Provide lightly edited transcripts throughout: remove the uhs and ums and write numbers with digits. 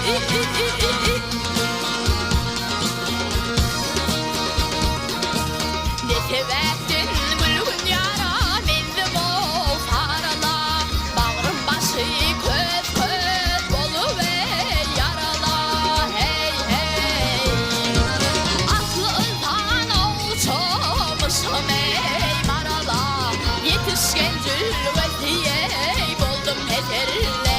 Netevettin gülgün yara mendim ol sarala Bağrım başı köz köz boluve yarala Hey hey Aklı ılpan olçomışım ey marala Yetişken cülvetiye buldum heterle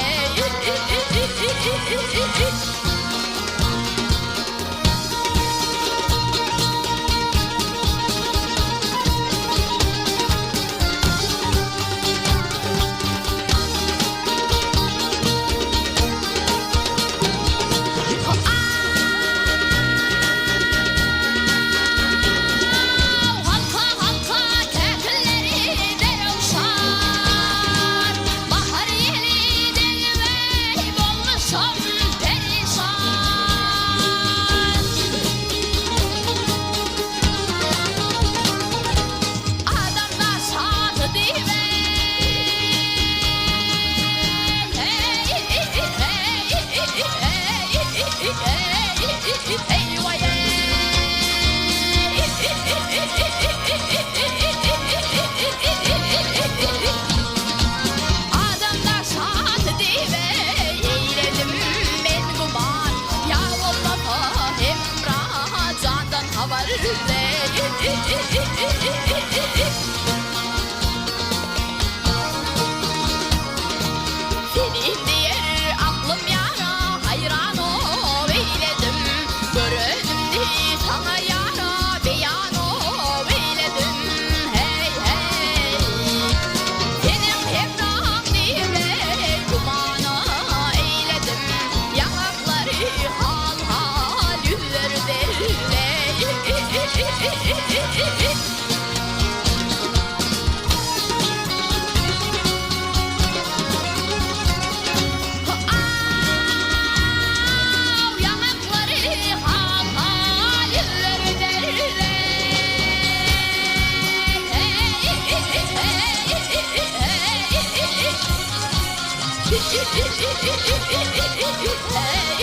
Senin diğer aklım yara hayran ol eyledim Görünümdü sana yara beyan ol eyledim Hey hey Senin hemrah diye kumana eyledim Yanakları hal hal yüzleri derle Hey